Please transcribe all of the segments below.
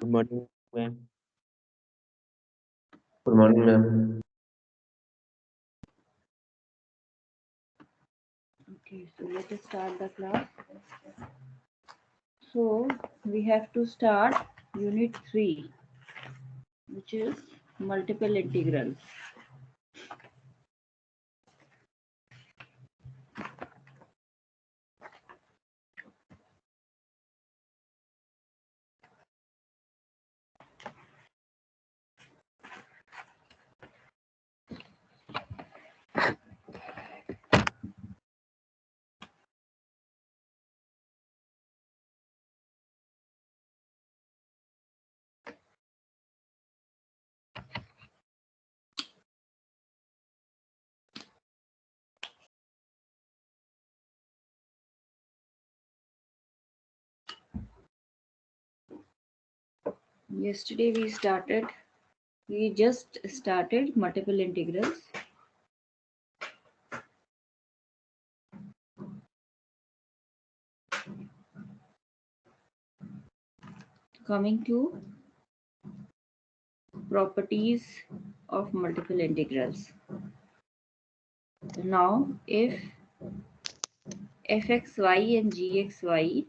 Good morning, ma'am. Good morning, ma'am. Okay, so let us start the class. So we have to start unit 3, which is multiple integrals. Yesterday we just started multiple integrals. Coming to properties of multiple integrals. Now, if fxy and gxy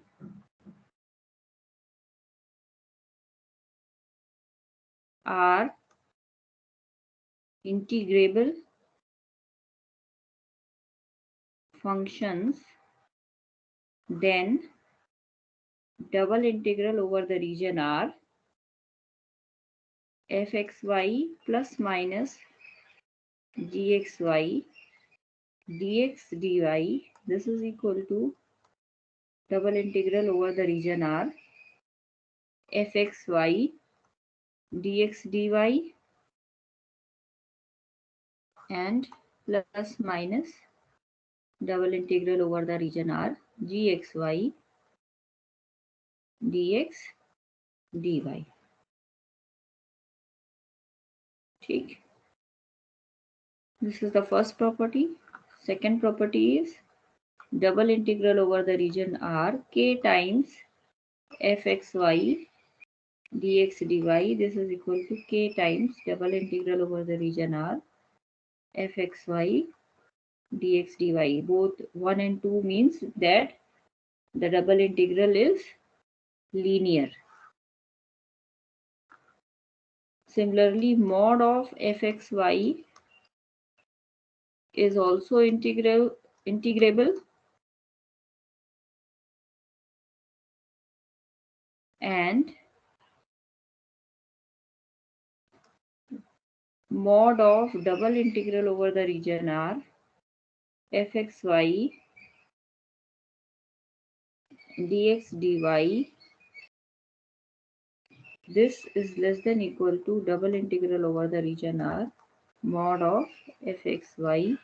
are integrable functions, then double integral over the region R fxy plus minus gxy dx dy, this is equal to double integral over the region R fxy dx dy and plus minus double integral over the region R gxy dx dy. ठीक, this is the first property. Second property is double integral over the region R k times fxy dx dy, this is equal to k times double integral over the region R fxy dx dy. Both 1 and 2 means that the double integral is linear. Similarly, mod of fxy is also integrable, and mod of double integral over the region R fxy dx dy, this is less than equal to double integral over the region R mod of fxy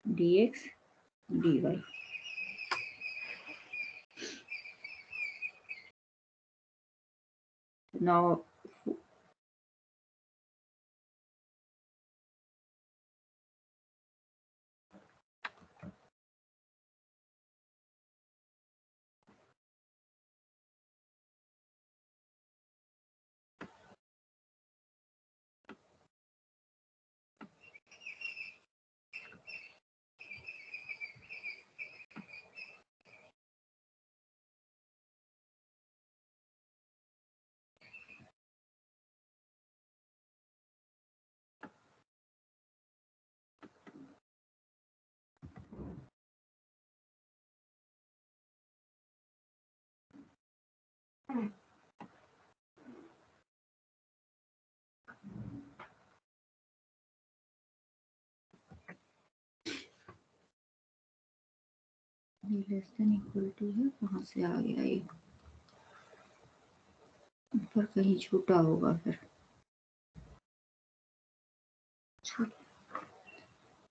dx dy. Now less than equal to है, कहाँ से आ गया ये, ऊपर कहीं छूटा होगा फिर.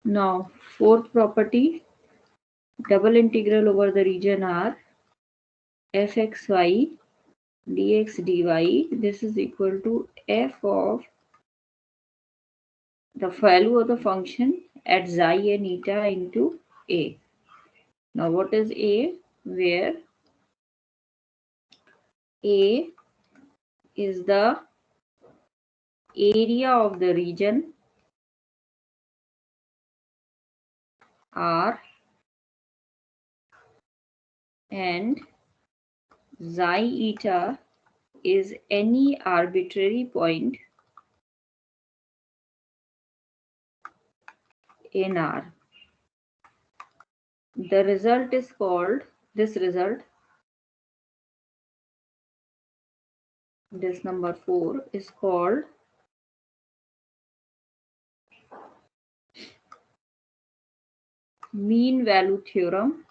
Now fourth property, double integral over the region R fxy dx dy, this is equal to f of the value of the function at xi and eta into a. Now what is a? Where a is the area of the region R, and xi eta is any arbitrary point in R. The result is called, this number 4 is called mean value theorem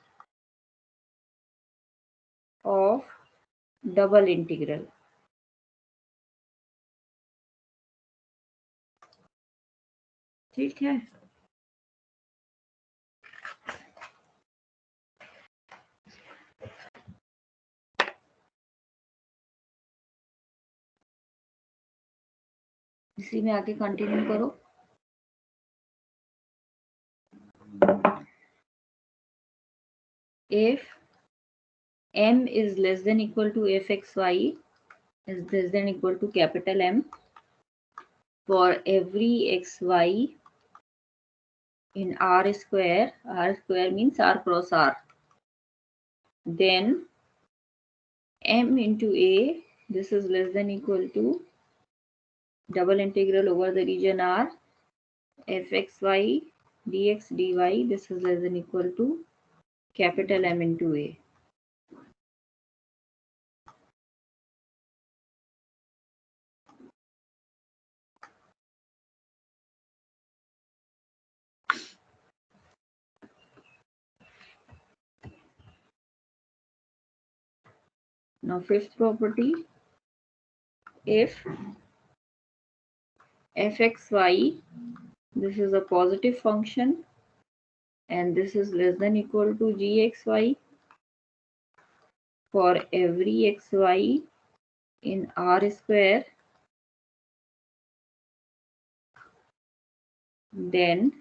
of double integral. ठीक है, इसी में आगे continue करो. If m is less than equal to fxy is less than equal to capital M for every xy in R square means R cross R, then m into a, this is less than equal to double integral over the region R fxy dx dy, this is less than equal to capital M into a. Now fifth property, if fxy, this is a positive function and this is less than equal to gxy for every xy in R square, then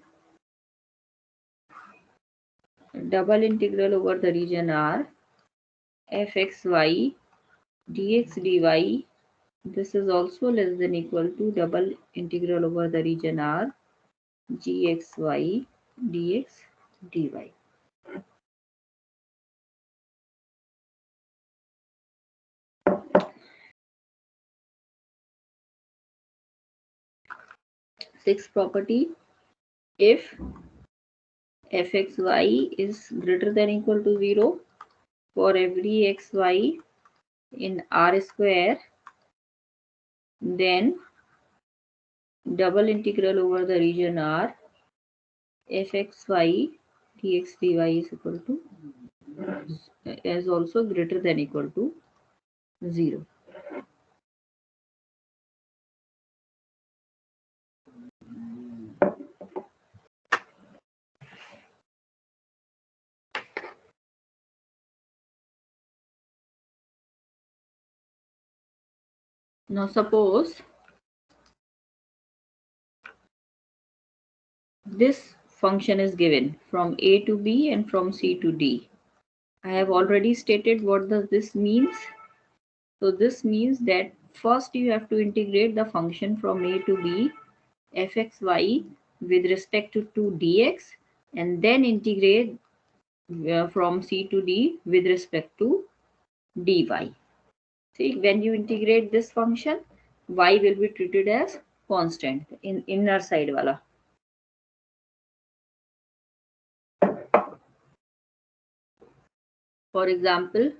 double integral over the region R fxy dx dy, this is also less than equal to double integral over the region R gxy dx dy. Sixth property, if fxy is greater than equal to 0 for every xy in R square, then double integral over the region R fxy dx dy is equal to is also greater than equal to 0. Now suppose this function is given from a to b and from c to d. I have already stated what does this means. So this means that first you have to integrate the function from a to b fxy with respect to 2dx and then integrate from c to d with respect to dy. See, when you integrate this function, y will be treated as constant in inner side wala. For example,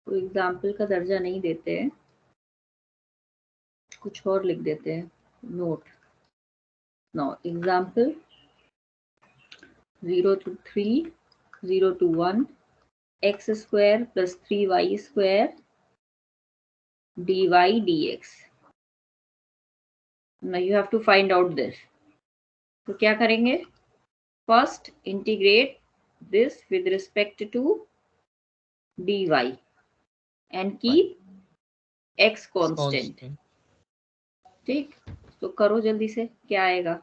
कोई example का दर्जा नहीं देते हैं, कुछ और लिख देते हैं. Note. Now example 0 to 3, 0 to 1, x square plus 3y square dy dx. Now you have to find out this. तो क्या करेंगे? First integrate this with respect to dy and keep x constant. ठीक, तो करो जल्दी से, क्या आएगा?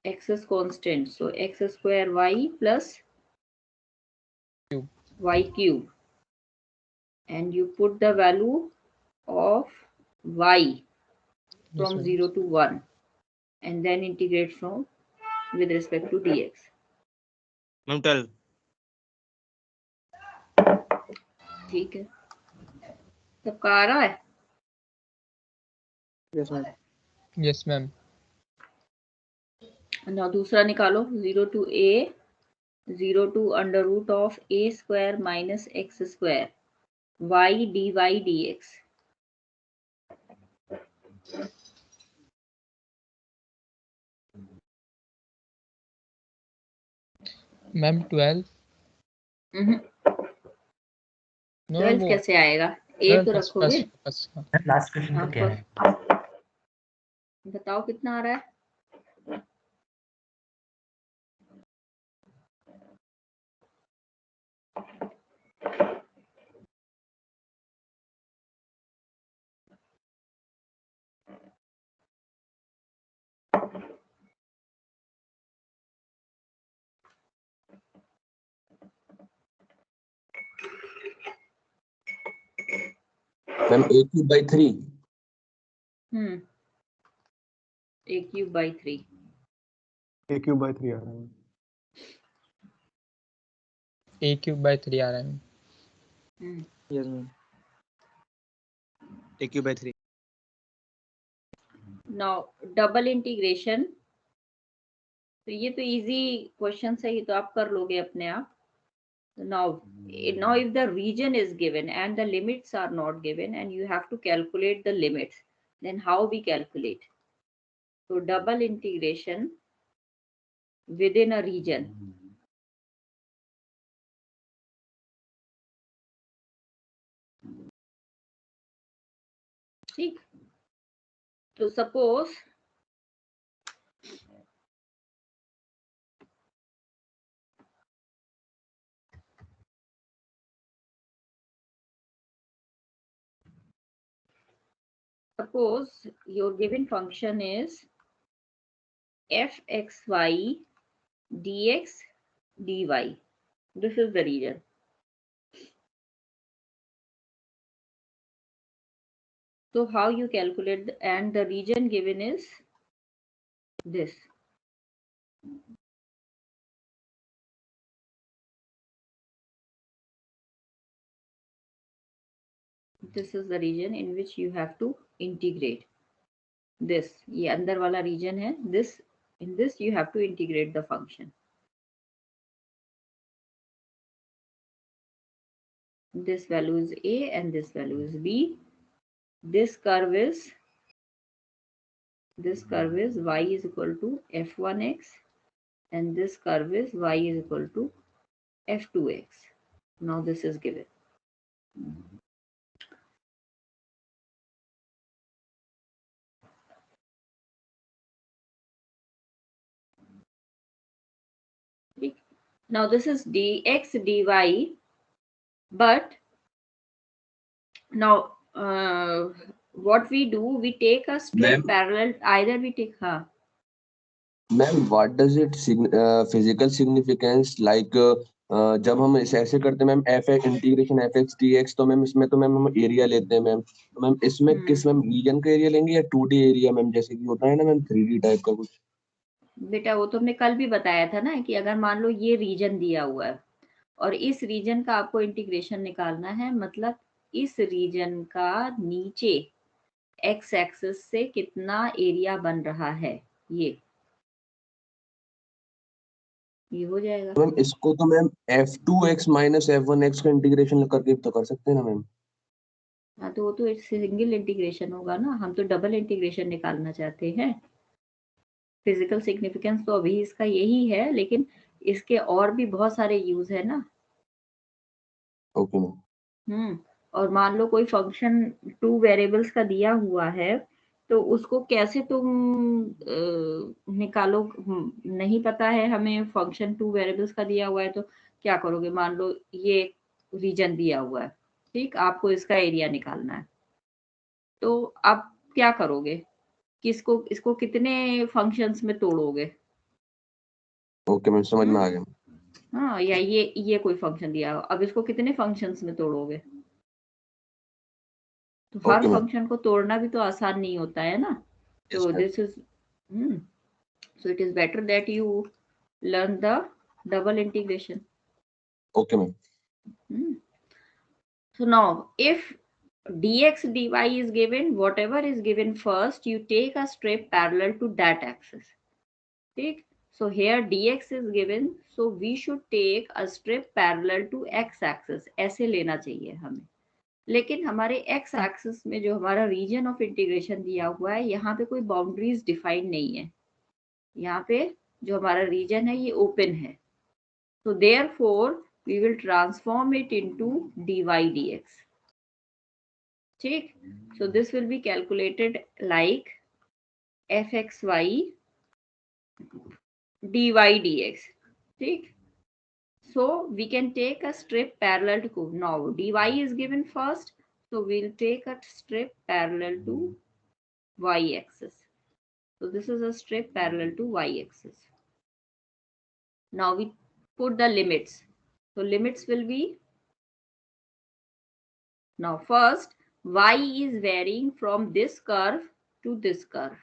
x is constant, so x square y plus y cube, and you put the value of y from Yes, 0 to 1 and then integrate from with respect to dx. Ma'am 12. ठीक है, सबका आ रहा है? Yes ma'am. yes ma'am. ना दूसरा निकालो, 0 to a, 0 to under root of a square minus x square y dy dx. Ma'am 12. No, 12 वो कैसे आएगा? a 12 तो first रखोगे। first लास्ट क्वेश्चन हाँ, तो क्या है? बताओ कितना आ रहा है? Ma'am a cube by 3. a cube by 3. A cube by 3 आ रहा है. a cube by 3 आ रहा है. Yes ma'am. A cube by 3. Now double integration, तो ये तो इजी क्वेश्चन है, ये तो आप कर लोगे अपने आप. Now if the region is given and the limits are not given and you have to calculate the limits, then how we calculate? So double integration within a region. ठीक, तो suppose your given function is fxy dx dy. This is the region. So how you calculate, and the region given is this. This is the region in which you have to integrate this. ये अंदर वाला region है. This, in this you have to integrate the function. This value is a and this value is b. This curve is y is equal to f1x, and this curve is y is equal to f2x. Now this is given. Now this is dx dy, but now what we do, we take a straight parallel, either we take ma'am what does it physical significance like जब हम इसे ऐसे करते हैं ma'am F integration F x D x, तो ma'am इसमें तो ma'am हम एरिया लेते हैं मैम, तो मैम इसमें किस मैम रीजन का एरिया लेंगे या 2D एरिया मैम, जैसे कि होता है ना मैम 3D टाइप का कुछ? बेटा वो तो हमने कल भी बताया था ना कि अगर मान लो ये रीजन दिया हुआ है और इस रीजन का आपको इंटीग्रेशन निकालना है, मतलब इस रीजन का नीचे एक्स एक्सिस से कितना एरिया बन रहा है, ये हो जाएगा. मैम इसको तो मैम f2x माइनस f1x का इंटीग्रेशन करके तो कर सकते हैं ना मैम? हाँ, तो वो तो सिंगल इंटीग्रेशन होगा ना, हम तो डबल इंटीग्रेशन निकालना चाहते हैं. फिजिकल सिग्निफिकेंस तो अभी इसका यही है, लेकिन इसके और भी बहुत सारे यूज है ना. Okay ma'am. और मान लो कोई फंक्शन 2 वेरिएबल्स का दिया हुआ है, तो उसको कैसे तुम निकालो, नहीं पता है हमें, फंक्शन 2 वेरिएबल्स का दिया हुआ है, तो क्या करोगे? मान लो ये रीजन दिया हुआ है, ठीक, आपको इसका एरिया निकालना है, तो आप क्या करोगे? इसको कितने फंक्शंस में तोड़ोगे? ओके मैम, समझ में आ गया। हाँ, या ये कोई फंक्शन दिया हो, अब इसको कितने फंक्शंस में तोड़ोगे? तो हर ओके मैम। फंक्शन को तोड़ना भी तो आसान नहीं होता है ना। यस तो ma'am. This is so it is better that you learn the double integration. Okay ma'am. So now if dx dy is given, whatever is given first, you take a strip parallel to that axis. ठीक, so here dx is given, so we should take a strip parallel to x axis. ऐसे लेना चाहिए हमें, लेकिन हमारे x axis में जो हमारा रीजन ऑफ इंटीग्रेशन दिया हुआ है, यहाँ पे कोई बाउंड्रीज डिफाइन नहीं है। यहाँ पे जो हमारा रीजन है ये ओपन है, so therefore we will transform it into dy dx. ठीक, so this will be calculated like fxy dy dx. ठीक, so we can take a strip parallel to, now dy is given first, so we'll take a strip parallel to y axis. So this is a strip parallel to y axis. Now we put the limits. So limits will be, now first y is varying from this curve to this curve.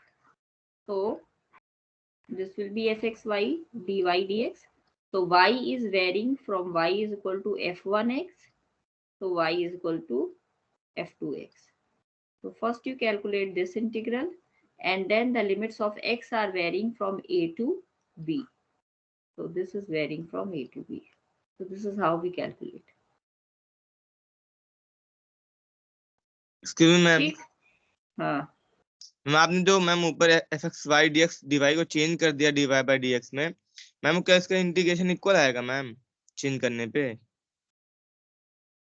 So this will be fxy dy dx. So y is varying from y is equal to f1x. So y is equal to f2x. So first you calculate this integral, and then the limits of x are varying from a to b. So this is varying from a to b. So this is how we calculate. Excuse me ma'am, ठीक, हाँ ma'am आपने जो ma'am ऊपर fxy dx dy को change कर दिया dy by dx में, ma'am क्या इसका इंटीग्रेशन इक्वल आएगा मैम चेंज करने पे?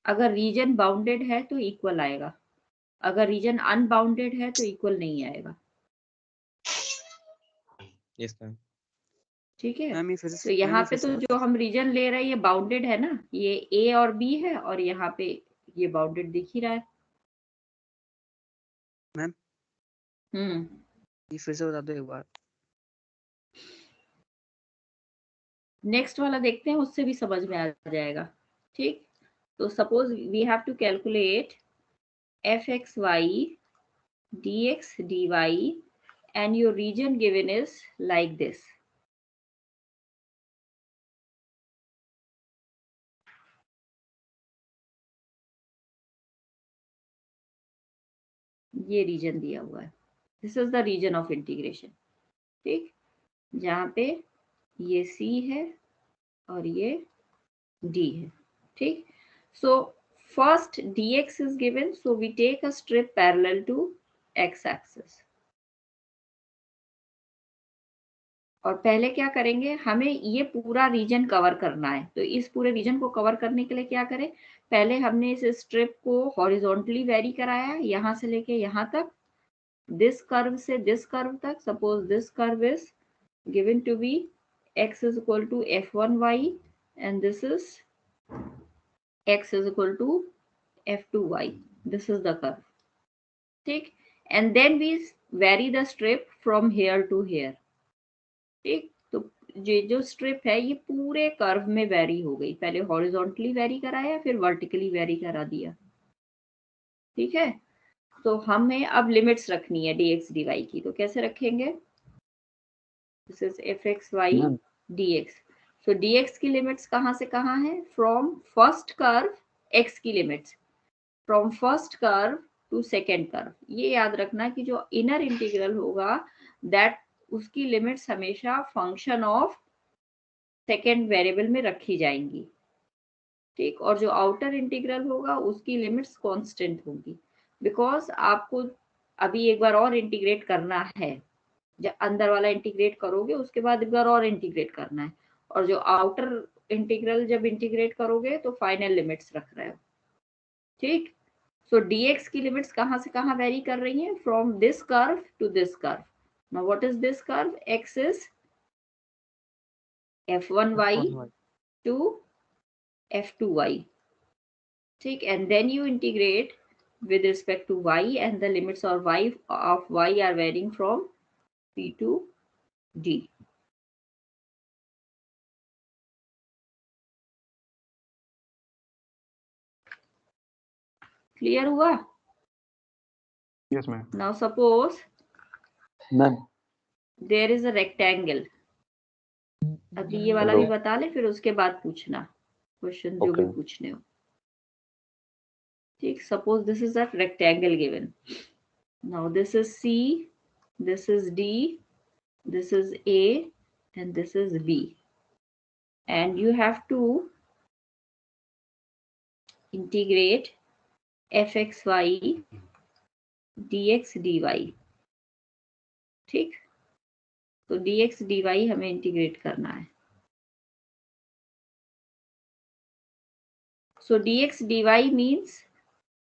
अगर रीजन बाउंडेड है तो इक्वल आएगा, अगर रीजन अनबाउंडेड है तो इक्वल नहीं आएगा। Yes ma'am. ठीक है, मैम तो यहाँ पे तो जो हम रीजन ले रहे हैं ये बाउंडेड है ना, ये ए और बी है, और यहाँ पे ये बाउंडेड दिख ही रहा है। मैम ये फिर से बता दो एक बार। नेक्स्ट वाला देखते हैं, उससे भी समझ में आ जाएगा। ठीक, तो suppose we have to calculate fxy dx dy and your region given is like this. ये रीजन दिया हुआ है, this is the region of integration. ठीक, जहाँ पे ये C है और ये D है। ठीक, so first dx is given, so we take a strip parallel to x axis. और पहले क्या करेंगे, हमें ये पूरा रीजन कवर करना है, तो इस पूरे रीजन को कवर करने के लिए क्या करें, पहले हमने इस स्ट्रिप को हॉरिजॉन्टली वेरी कराया, यहाँ से लेके यहाँ तक, दिस कर्व से दिस कर्व तक। Suppose this curve is given to be x is equal to f1y and this is x is equal to f2y. This is the curve. ठीक, and then we vary the strip from here to here. ठीक, तो ये जो strip है ये पूरे curve में very हो गई, पहले हॉरिजॉन्टली वेरी कराया फिर वर्टिकली वेरी करा दिया। ठीक है, तो हमें अब लिमिट्स रखनी है dx dy की, तो कैसे रखेंगे, this is fxy dx। So dx की लिमिट्स कहाँ से कहाँ है, फ्रॉम फर्स्ट कर्व x की limits from first curve to second curve. ये याद रखना कि जो इनर इंटीग्रल होगा दैट उसकी लिमिट्स हमेशा फंक्शन ऑफ सेकेंड वेरिएबल में रखी जाएंगी। ठीक, और जो आउटर इंटीग्रल होगा उसकी लिमिट्स कांस्टेंट होंगी, बिकॉज आपको अभी एक बार और इंटीग्रेट करना है, जब अंदर वाला इंटीग्रेट करोगे उसके बाद एक बार और इंटीग्रेट करना है, और जो आउटर इंटीग्रल जब इंटीग्रेट करोगे तो फाइनल लिमिट्स रख रहे हो। ठीक, सो dx की लिमिट्स कहाँ से कहाँ वेरी कर रही हैं, from this curve to this curve. Now what is this curve? X is f1y to f2y. ठीक, and then you integrate with respect to y, and the limits of y are varying from p to d. Clear हुआ? Yes, ma'am. Now suppose ma'am there is a rectangle. अभी ये वाला Hello. भी बता ले, फिर उसके बाद पूछना क्वेश्चन जो भी Okay. पूछने हो. ठीक, suppose this is a rectangle given. Now this is C, this is D, this is A, and this is B. And you have to integrate fxy dx dy. ठीक, तो dx dy हमें integrate करना है. So dx dy means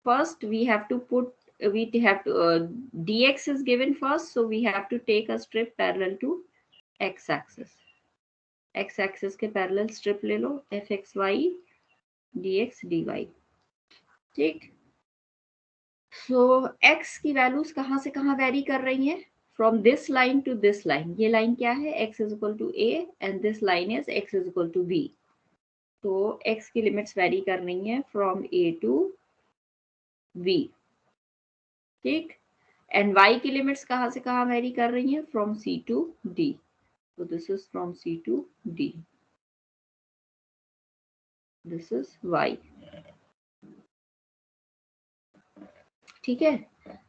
first we have to dx is given first, so we have to take a strip parallel to x axis. x axis के parallel strip ले लो, fxy dx dy. ठीक, so x की values कहाँ से कहाँ very कर रही हैं? From this line to this line. ये लाइन क्या है? x is equal to a and this line is x is equal to b. तो x की लिमिट्स वेरी कर रही हैं from a to b. ठीक, एंड y की लिमिट्स कहाँ से कहाँ वेरी कर रही हैं? From c to d. So this is from c to d. This is y. ठीक है,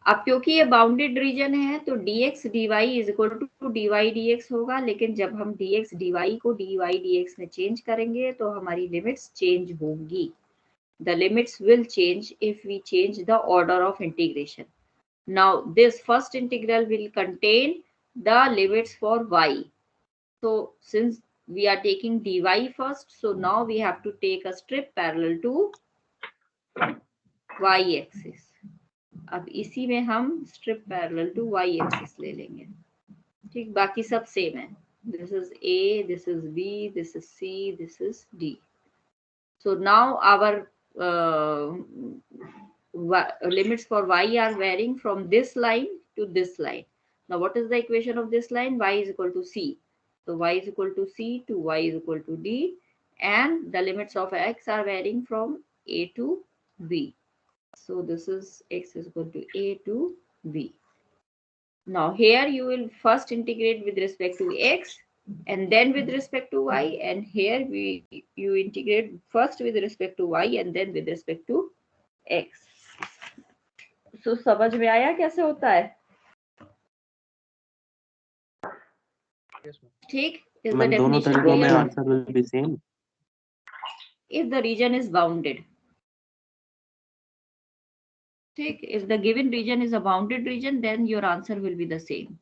अब क्योंकि ये बाउंडेड रीजन है तो dx dy is equal to dy dx होगा, लेकिन जब हम dx dy को dy dx में चेंज करेंगे तो हमारी लिमिट्स चेंज होंगी. The limits will change if we change the order of integration. Now this first integral will contain the limits for y. So since we are taking dy first, so now we have to take a strip parallel to y axis. अब इसी में हम strip parallel to y axis ले लेंगे. ठीक, बाकी सब same है. This is a, this is b, this is c, this is d. So now our limits for y are varying from this line to this line. Now what is the equation of this line? Y is equal to c. So y is equal to c to y is equal to d, and the limits of x are varying from a to b. So this is x is equal to a to b. Now here you will first integrate with respect to x and then with respect to y, and here you integrate first with respect to y and then with respect to x. So समझ में आया कैसे होता है? Yes, ma'am. ठीक, is the ma'am दोनों definition तरीकों में clear? Answer will be same. If the region is bounded. ठीक, if the given region is a bounded region, then your answer will be the same.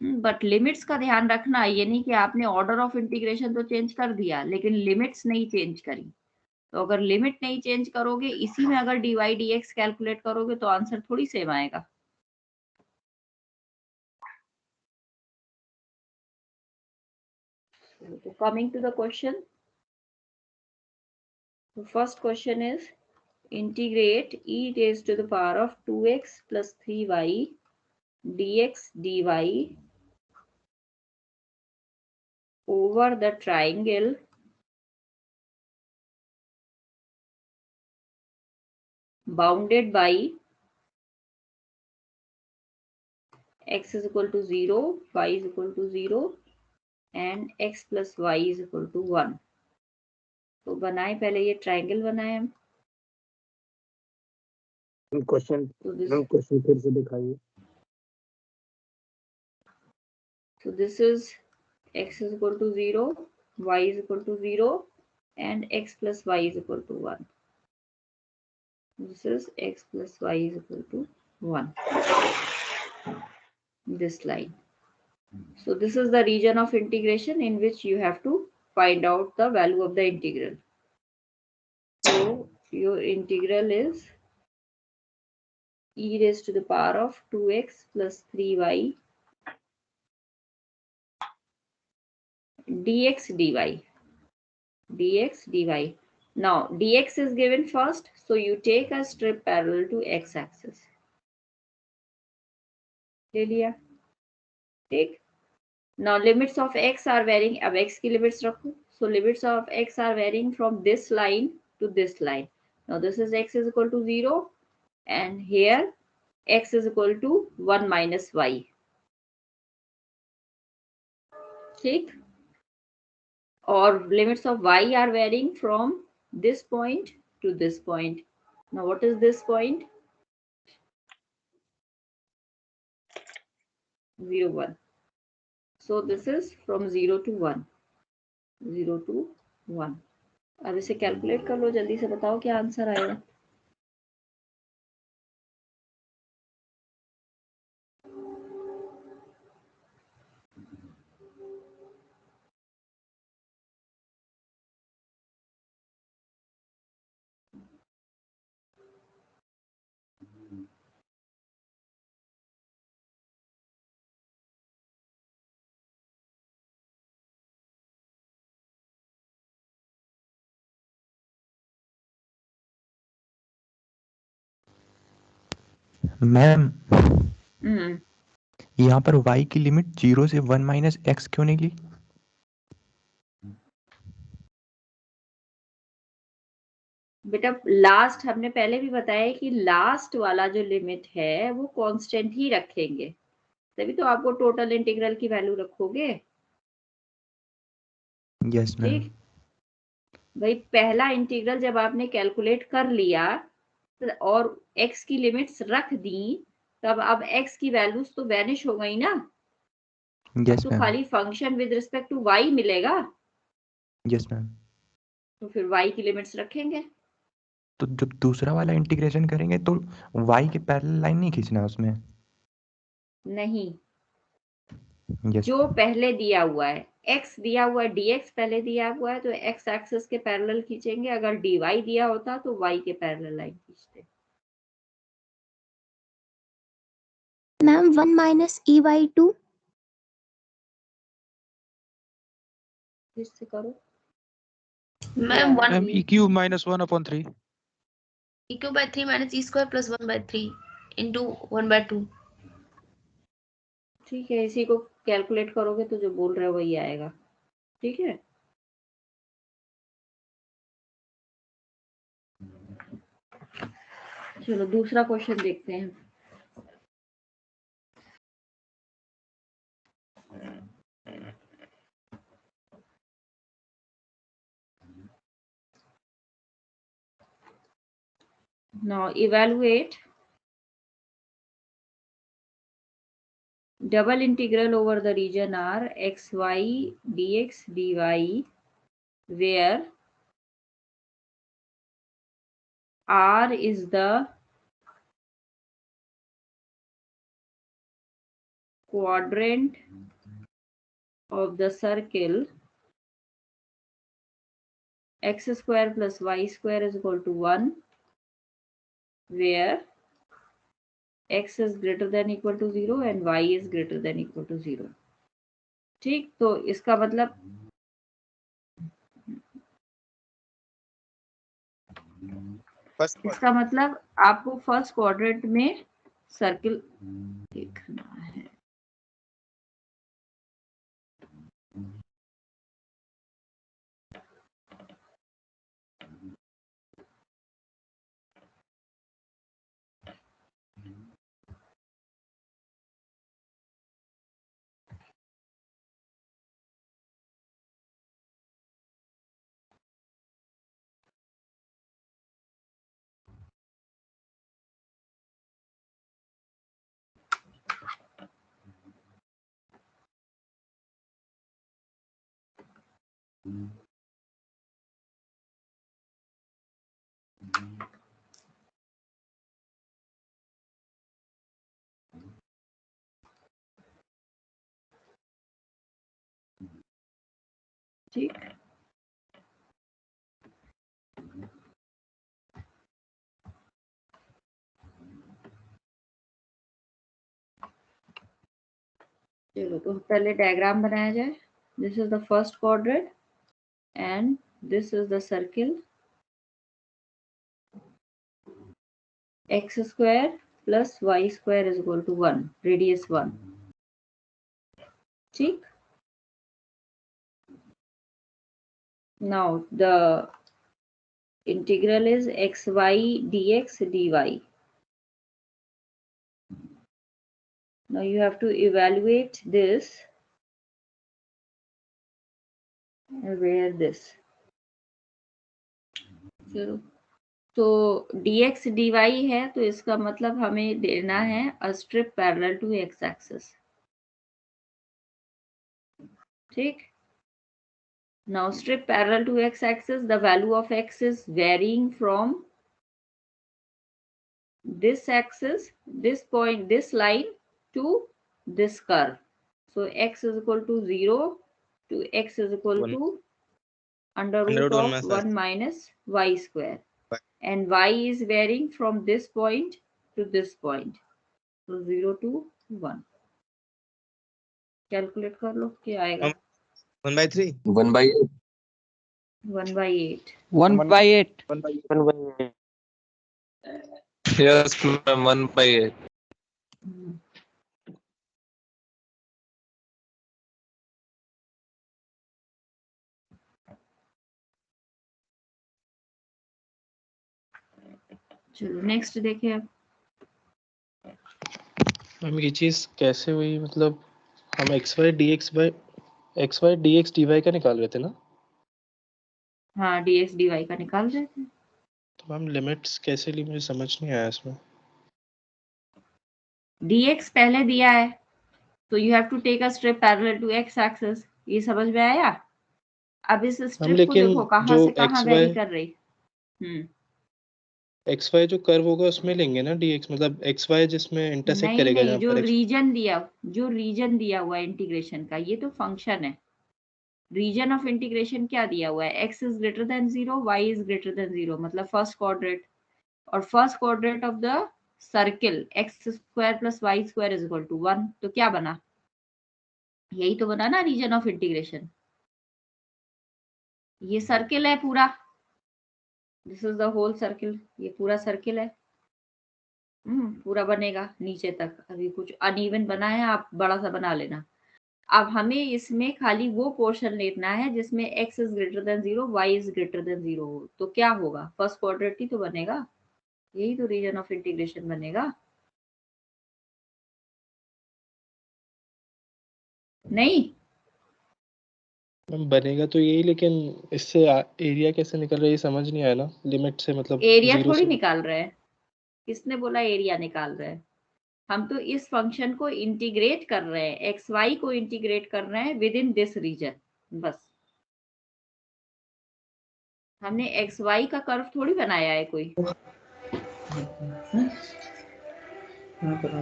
But limits का ध्यान रखना, ये नहीं कि आपने ऑर्डर ऑफ इंटीग्रेशन तो चेंज कर दिया लेकिन लिमिट्स नहीं चेंज करी. तो अगर लिमिट नहीं चेंज करोगे, इसी में अगर dy dx कैलकुलेट करोगे तो आंसर थोड़ी सेम आएगा. So coming to the question, the first question is integrate e raised to the power of 2x plus 3y dx dy over the triangle bounded by x is equal to 0, y is equal to 0 and x plus y is equal to 1. तो बनाए, पहले ये triangle बनाए हम. Question So this, ma'am question फिर से दिखाइए. so this is x is equal to 0, y is equal to 0 and x plus y is equal to 1. This is x plus y is equal to 1. This line. So this is the region of integration in which you have to find out the value of the integral. So your integral is e raised to the power of 2x plus 3y dx dy. Dx dy. Now dx is given first, so you take a strip parallel to x axis. ले लिया. ठीक. Now limits of x are varying. अब x की limits रखो. So limits of x are varying from this line to this line. Now this is x is equal to 0 and here x is equal to 1 minus y. ठीक, or limits of y are varying from this point to this point. Now what is this point? 0 1. So this is from 0 to 1. 0 to 1. अब इसे calculate कर लो, जल्दी से बताओ क्या answer आएगा. Ma'am यहाँ पर y की लिमिट 0 से 1 माइनस एक्स क्यों नहीं ली? बेटा लास्ट हमने पहले भी बताया कि लास्ट वाला जो लिमिट है वो कांस्टेंट ही रखेंगे, तभी तो आपको टोटल इंटीग्रल की वैल्यू रखोगे. Yes ma'am. ठीक भाई, पहला इंटीग्रल जब आपने कैलकुलेट कर लिया और x की लिमिट्स रख दी, तब अब x की वैल्यूज तो वैनिश हो गई ना. यस तो मैम. खाली function with respect to y मिलेगा. Yes ma'am. तो फिर y की लिमिट्स रखेंगे. तो जब दूसरा वाला इंटीग्रेशन करेंगे तो y के पैरेलल लाइन नहीं खींचना उसमें? नहीं, यस. जो पहले दिया हुआ है x दिया हुआ है, dx पहले दिया हुआ है तो x एक्सिस के पैरेलल खींचेंगे. अगर dy दिया होता तो y के पैरेलल लाइन खींचते. Ma'am 1 minus E by 2. फिर से करो ma'am ma'am E cube minus 1/3. e cube by 3 minus e square plus 1/3 into 1/2. ठीक है, इसी को कैलकुलेट करोगे तो जो बोल रहे हो वही आएगा. ठीक है, चलो दूसरा क्वेश्चन देखते हैं. Now evaluate double integral over the region R xy dx dy where R is the quadrant of the circle x square plus y square is equal to 1, where x is greater than equal to 0 and y is greater than equal to 0. ठीक, तो इसका मतलब इसका मतलब आपको first quadrant में circle देखना है. ठीक, चलो तो पहले डायग्राम बनाया जाए. This is the first quadrant and this is the circle x square plus y square is equal to 1, radius 1. ठीक, now the Integral is xy dx dy. Now you have to evaluate this. Where this? चलो, तो dx dy है, तो इसका मतलब हमें देना है a strip parallel to x axis. ठीक. Now strip parallel to x axis, the value of x is varying from this axis, this point, this line to this curve. So x is equal to 0 to x is equal to under root of 1 minus y square. And y is varying from this point to this point. So 0 to 1. Calculate कर लो क्या आएगा. 1/3. 1/8. 1/8. 1/8. 1/8. Yes, ma'am. 1/8. चलो next देखें अब. Ma'am ये चीज कैसे हुई, मतलब हम xy dx dy का निकाल रहे थे ना. हाँ dx dy का निकाल रहे थे. तो मैम लिमिट्स कैसे ली, मुझे समझ नहीं आया इसमें. dx पहले दिया है, तो you have to take a strip parallel to x axis. ये समझ में आया. अब इस स्ट्रिप को देखो कहां से कहां वेरी कर रही. xy जो कर्व होगा उसमें लेंगे ना dx, मतलब xy जिसमें इंटरसेक्ट करेगा. नहीं, जो रीजन दिया हुआ है इंटीग्रेशन का, ये तो फंक्शन है. रीजन ऑफ इंटीग्रेशन क्या दिया हुआ है, x is greater than 0, y is greater than 0, मतलब फर्स्ट क्वाड्रेंट. और first quadrant of the circle x square plus y square is equal to 1. तो क्या बना, यही तो बना ना रीजन ऑफ इंटीग्रेशन. ये सर्किल है पूरा. This is the whole circle. ये पूरा सर्किल है. पूरा बनेगा नीचे तक. अभी कुछ अनइवन बना है, आप बड़ा सा बना लेना. अब हमें इसमें खाली वो पोर्शन लेना है जिसमें x is greater than 0, y is greater than 0 हो. तो क्या होगा, फर्स्ट क्वाड्रेंट ही तो बनेगा. यही तो रीजन ऑफ इंटीग्रेशन बनेगा. नहीं बनेगा तो यही, लेकिन इससे एरिया कैसे निकल रहा है ये समझ नहीं आया ना. लिमिट से मतलब एरिया थोड़ी निकाल रहे हैं. किसने बोला एरिया निकाल रहे हैं. हम तो इस फंक्शन को इंटीग्रेट कर रहे हैं, एक्स वाई को इंटीग्रेट कर रहे हैं विद इन दिस रीजन. बस हमने एक्स वाई का कर्व थोड़ी बनाया है कोई.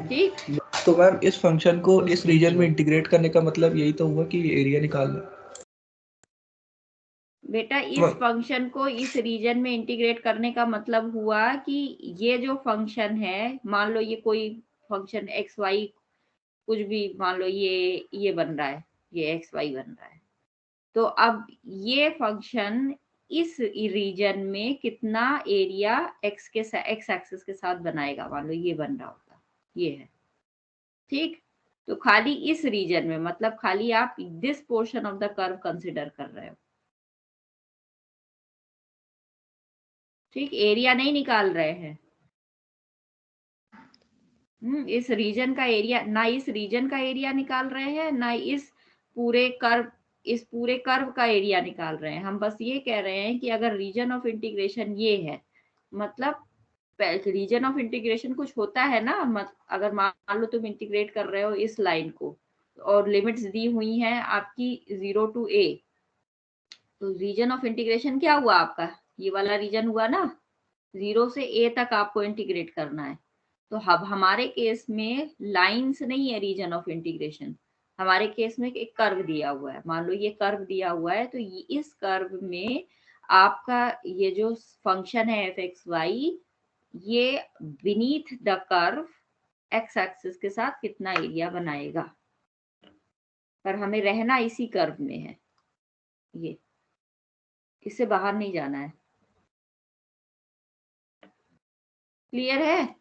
ठीक. तो मैम इस फंक्शन को इस रीजन में इंटीग्रेट करने का मतलब यही तो हुआ कि एरिया निकाल लो. बेटा इस फंक्शन को इस रीजन में इंटीग्रेट करने का मतलब हुआ कि ये जो फंक्शन है, मान लो ये कोई फंक्शन एक्स वाई कुछ भी, मान लो ये बन रहा है, ये एक्स वाई बन रहा है. तो अब ये फंक्शन इस रीजन में कितना एरिया एक्स एक्सिस के साथ बनाएगा. मान लो ये बन रहा होता, ये है. ठीक. तो खाली इस रीजन में, मतलब खाली आप this portion of the curve consider कर रहे हो. ठीक. एरिया नहीं निकाल रहे हैं. इस रीजन का एरिया, ना इस रीजन का एरिया निकाल रहे हैं, ना इस पूरे कर्व का एरिया निकाल रहे हैं. हम बस ये कह रहे हैं कि अगर रीजन ऑफ इंटीग्रेशन ये है, मतलब रीजन ऑफ इंटीग्रेशन कुछ होता है ना. अगर मान लो तुम इंटीग्रेट कर रहे हो इस लाइन को और लिमिट्स दी हुई हैं आपकी 0 to a, तो रीजन ऑफ इंटीग्रेशन क्या हुआ आपका, ये वाला रीजन हुआ ना. 0 से a तक आपको इंटीग्रेट करना है. तो अब हमारे केस में लाइंस नहीं है रीजन ऑफ इंटीग्रेशन. हमारे केस में एक कर्व दिया हुआ है. मान लो ये कर्व दिया हुआ है, तो इस कर्व में आपका ये जो फंक्शन है एफ एक्स वाई, ये beneath the curve x axis के साथ कितना एरिया बनाएगा. पर हमें रहना इसी कर्व में है. ये इससे बाहर नहीं जाना है. क्लियर है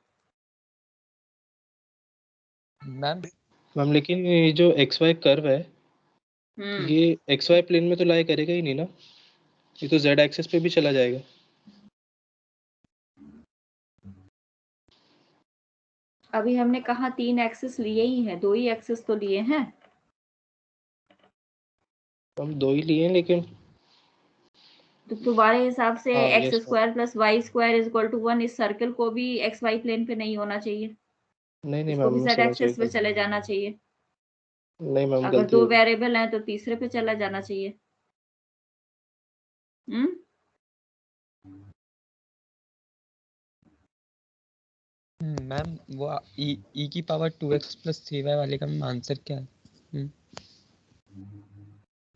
मैम लेकिन ये जो एक्स वाई कर्व है, ये एक्स वाई प्लेन में तो लाई करेगा ही नहीं ना. ये तो जेड एक्सिस पे भी चला जाएगा. अभी हमने कहा 3 एक्सेस लिए ही हैं, 2 ही एक्सेस तो लिए हैं। हम 2 ही लिए हैं लेकिन तो तुम्हारे हिसाब से हाँ x yes square plus y square is equal to 1 इस सर्कल को भी एक्स वाई प्लेन पे नहीं होना चाहिए, नहीं इसको भी मैम जेड समझ एक्सिस पे गई। चले जाना चाहिए। नहीं मैम अगर गलती 2 हो गई। वेरिएबल हैं तो तीसरे पे चला जाना चाहिए। मैम वो e की पावर 2x प्लस 3y वाले का मैम आंसर क्या है?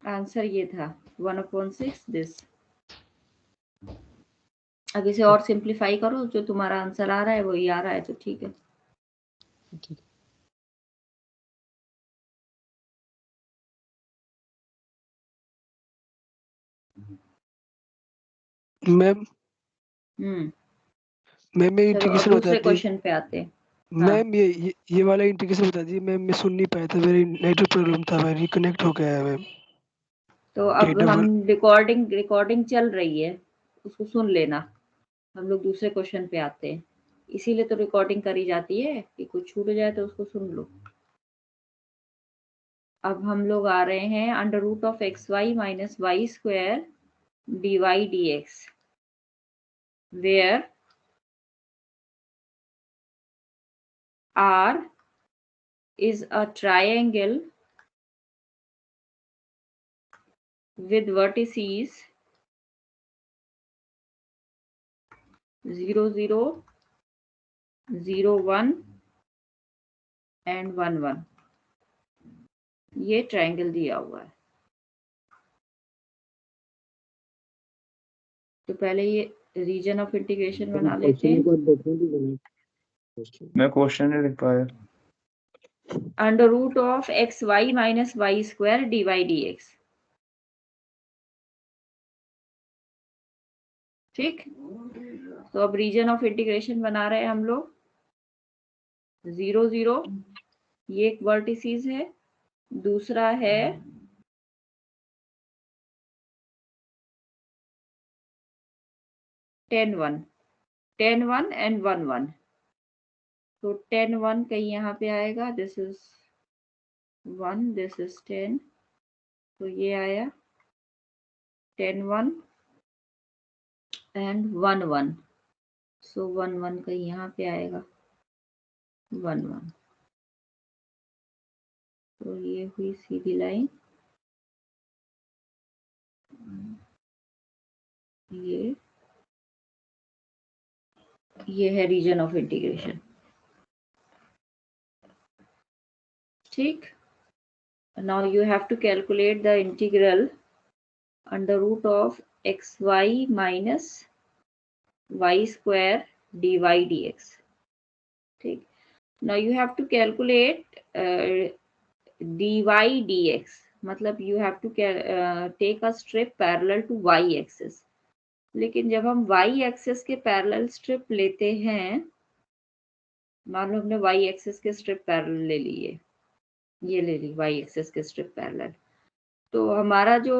आंसर ये था 1/6 दिस। अब इसे और सिंप्लीफाई करो, जो तुम्हारा आंसर आ रहा है वही आ रहा है तो ठीक है। ठीक मैम मैम ये चलो अब इंटीग्रेशन बता दूसरे दी क्वेश्चन पे आते हैं। मैम। ये वाला इंटीग्रेशन बता दी मैम, मैं सुन नहीं पाया था, मेरी नेटवर्क प्रॉब्लम था, मैं रिकनेक्ट हो गया है मैम। तो अब हम रिकॉर्डिंग चल रही है, उसको सुन लेना। हम लोग दूसरे क्वेश्चन पे आते हैं, इसीलिए तो रिकॉर्डिंग करी जाती है कि कुछ छूट जाए तो उसको सुन लो। अब हम लोग आ रहे हैं under root of x y minus y square d y d x, where R is a triangle with vertices 0, 0, 0, 1 and 1, 1। ये ट्रायंगल दिया हुआ है। तो पहले ये रीजन ऑफ इंटीग्रेशन बना लेते हैं। मैं क्वेश्चन नहीं लिख पाया। Under root of x y minus y square d y d x. ठीक, तो अब रीजन ऑफ इंटीग्रेशन बना रहे हैं हम लोग। 0, 0 ये एक वर्टिसेस है, दूसरा है 10, 1, 10, 1 and 1, 1। तो 10, 1 कहीं यहाँ पे आएगा, दिस इज 1, दिस इज 10, तो ये आया 10, 1 and 1, 1। सो 1, 1 कहीं यहाँ पे आएगा, 1, 1। तो ये हुई सीधी लाइन, ये है रीजन ऑफ इंटीग्रेशन। ठीक, now you have to calculate the integral under root of xy minus y square dy dx। ठीक, now you have to calculate dy dx, मतलब you have to take a strip parallel to y axis। लेकिन जब हम y axis के parallel strip लेते हैं, मान लो हमने y एक्सिस के स्ट्रिप पैरेलल ले लिए, ये ले ली y एक्सिस के स्ट्रिप पैरेलल, तो हमारा जो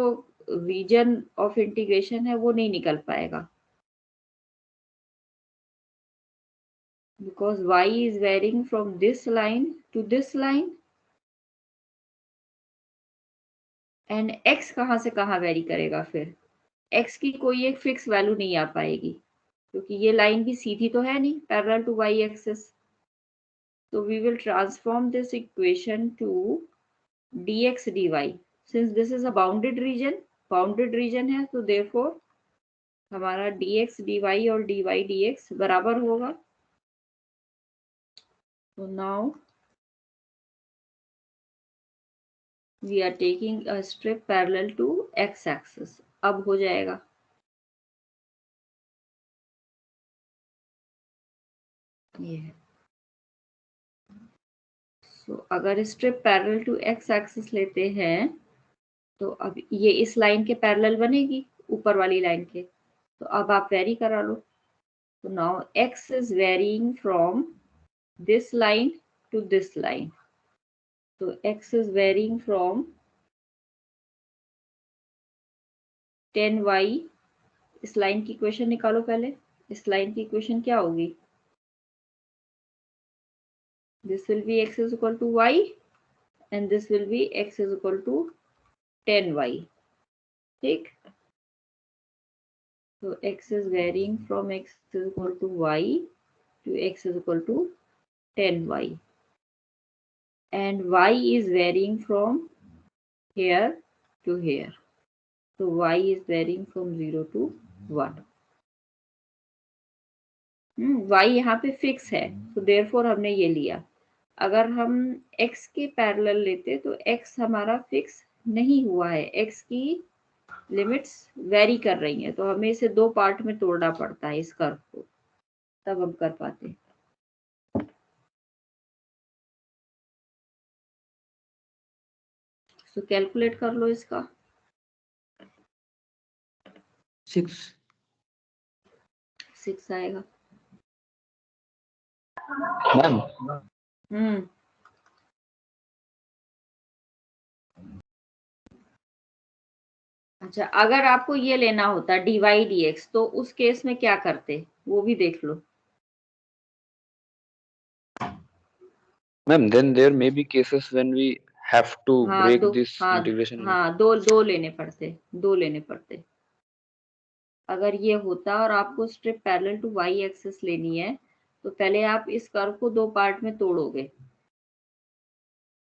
रीजन ऑफ इंटीग्रेशन है वो नहीं निकल पाएगा, because y is varying from this line to this line and x कहाँ से कहाँ वेरी करेगा। फिर x की कोई एक फिक्स वैल्यू नहीं आ पाएगी, क्योंकि ये लाइन भी सीधी तो है नहीं parallel to y axis. So we will transform this equation to dx dy, since this is a bounded region है, तो therefore हमारा dx dy और dy dx बराबर होगा। So now we are taking a strip parallel to x axis। अब हो जाएगा, ये है। So अगर strip parallel to x axis लेते हैं तो अब ये इस लाइन के पैरेलल बनेगी, ऊपर वाली लाइन के, तो अब आप वेरी करा लो। So now x is varying from this line to this line, so x is varying from 10y। इस लाइन की इक्वेशन निकालो पहले, इस लाइन की इक्वेशन क्या होगी, this will be x is equal to y and this will be x is equal to 10y. ठीक, so x is varying from x is equal to y to x is equal to 10y, and y is varying from here to here, so y is varying from 0 to 1. y यहाँ पे fix है, तो therefore हमने ये लिया. अगर हम x के पैरेलल लेते तो x हमारा फिक्स नहीं हुआ है, x की लिमिट्स वेरी कर रही हैं, तो हमें इसे दो पार्ट में तोड़ना पड़ता है इस कर्व को, तब हम कर पाते हैं. तो कैलकुलेट कर लो इसका. 6 आएगा. मैम अच्छा, अगर आपको ये लेना होता dy dx तो उस केस में क्या करते, वो भी देख लो. Ma'am then there may be cases when we have to break this integration. हाँ, दो लेने पड़ते. अगर ये होता और आपको strip parallel to y axis लेनी है तो पहले आप इस कर्व को दो पार्ट में तोड़ोगे.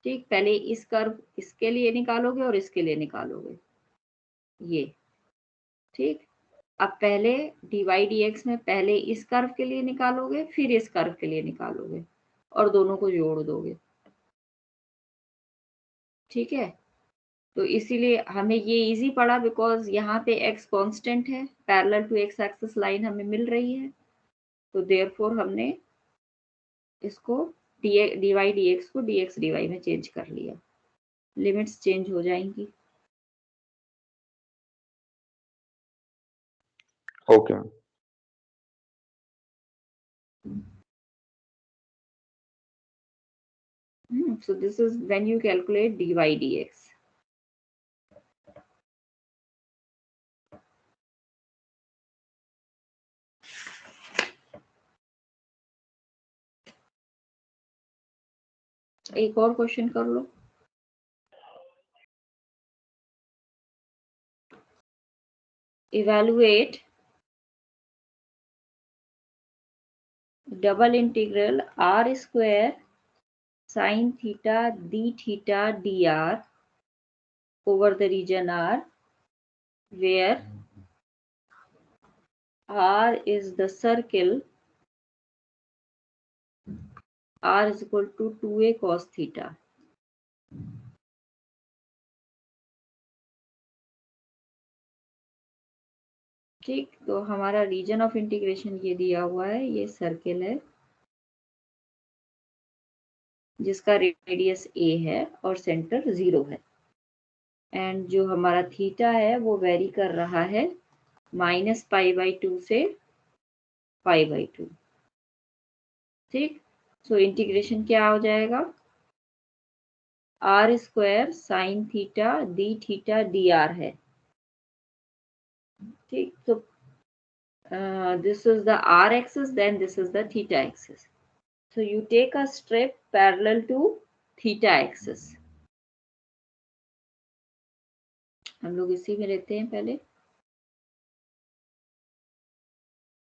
ठीक, पहले इस कर्व इसके लिए निकालोगे और इसके लिए निकालोगे ये. ठीक, अब पहले dy dx में पहले इस कर्व के लिए निकालोगे फिर इस कर्व के लिए निकालोगे और दोनों को जोड़ दोगे. ठीक है, तो इसीलिए हमें ये इजी पड़ा बिकॉज यहाँ पे x कांस्टेंट है, parallel to x axis line हमें मिल रही है, तो देयरफॉर हमने इसको dy dx को dx dy में चेंज कर लिया. लिमिट्स चेंज हो जाएंगी. Okay. So this is when you calculate dy dx. एक और क्वेश्चन कर लो. Evaluate double integral r square sin theta d theta dr over the region R, where R is the circle, R is equal to 2a cos theta. ठीक, तो हमारा reason of integration ये दिया हुआ है, ये सर्किल है जिसका रेडियस a है और सेंटर 0 है, एंड जो हमारा थीटा है वो वेरी कर रहा है -π/2 से π/2. ठीक, सो इंटीग्रेशन क्या हो जाएगा, r square sine theta D theta dr है. ठीक, तो this is the r axis, then this is the theta axis. So you take a strip parallel to theta axis. हम लोग इसी में लेते हैं पहले.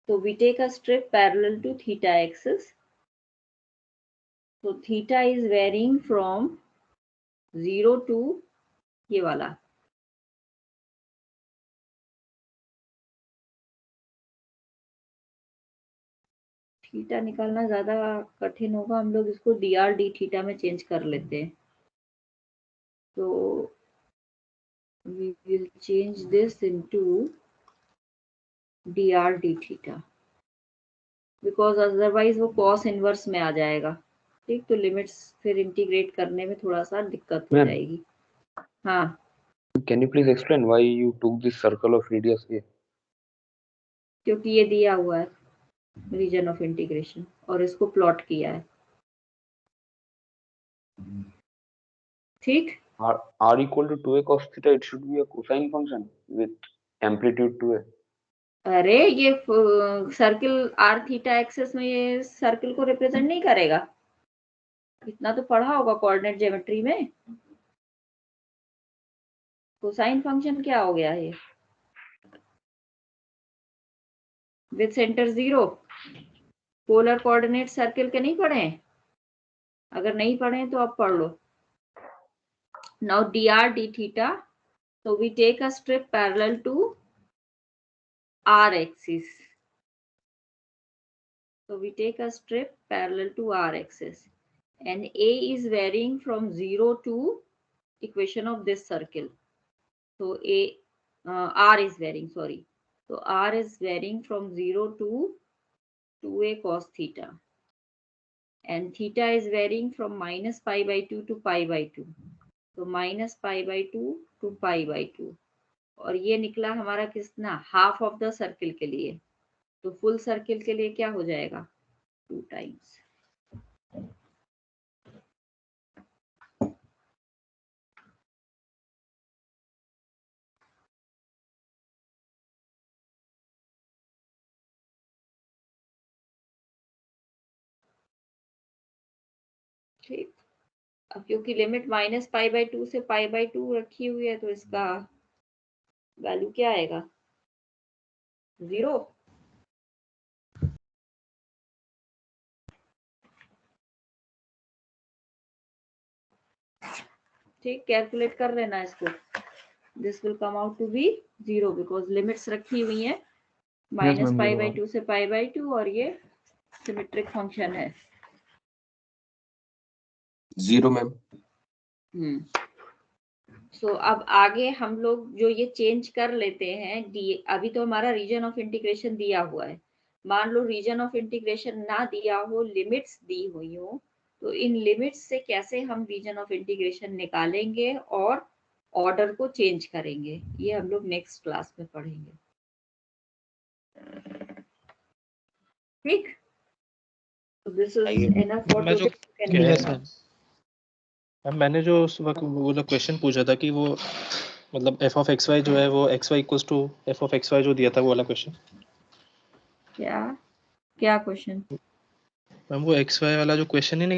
So we take a strip parallel to theta axis. So theta is varying from 0 to ये वाला. Theta निकालना ज्यादा कठिन होगा, हम लोग इसको dr d थीटा में चेंज कर लेते हैं. तो we will change this into dr d theta because otherwise वो cos इनवर्स में आ जाएगा. ठीक, तो लिमिट्स फिर इंटीग्रेट करने में थोड़ा सा दिक्कत हो जाएगी. हाँ, Can you please explain why you took this circle of radius a? क्योंकि ये दिया हुआ है रीजन ऑफ इंटीग्रेशन और इसको प्लॉट किया है. ठीक, R equal to 2a cos theta, it should be a cosine function with amplitude 2a. अरे ये सर्किल r थीटा एक्सिस में ये सर्किल को रिप्रेजेंट नहीं करेगा. इतना तो पढ़ा होगा कोऑर्डिनेट ज्योमेट्री में। कोसाइन फंक्शन क्या हो गया ये? With centre 0, polar coordinate circle के नहीं पढ़े? अगर नहीं पढ़े तो अब पढ़ लो। Now dr d theta, so we take a strip parallel to r axis. So we take a strip parallel to r axis, and a is varying from 0 to equation of this circle. So r is varying, sorry. So r is varying from 0 to 2a cos theta, and theta is varying from minus pi by 2 to pi by 2. So minus pi by 2 to pi by 2, और ये निकला हमारा कितना? Half of the circle के लिए। तो full circle के लिए क्या हो जाएगा? 2 टाइम्स। ठीक, अब क्योंकि लिमिट माइनस पाई बाई 2 से पाई बाई 2 रखी हुई है तो इसका वैल्यू क्या आएगा? 0। ठीक, कैलकुलेट कर लेना इसको। This will come out to be 0 because limits रखी हुई है माइनस पाई बाई 2 से पाई बाई 2, और ये सिमेट्रिक फंक्शन है। 0 मैम। सो अब आगे हम लोग जो ये चेंज कर लेते हैं, अभी तो हमारा रीजन ऑफ इंटीग्रेशन दिया हुआ है। मान लो रीजन ऑफ इंटीग्रेशन ना दिया हो, लिमिट्स दी हुई हो, तो इन लिमिट्स से कैसे हम रीजन ऑफ इंटीग्रेशन निकालेंगे और ऑर्डर को चेंज करेंगे, ये हम लोग नेक्स्ट क्लास में पढ़ेंगे। ठीक, तो this is enough for today. मैंने जो उस वक्त वो क्वेश्चन पूछा था कि वो मतलब एफ ऑफ एक्स वाई जो है वो x y equals to f of x y जो दिया था वो वाला क्वेश्चन। क्या क्वेश्चन? मैम वो एक्स वाई वाला जो क्वेश्चन ही नहीं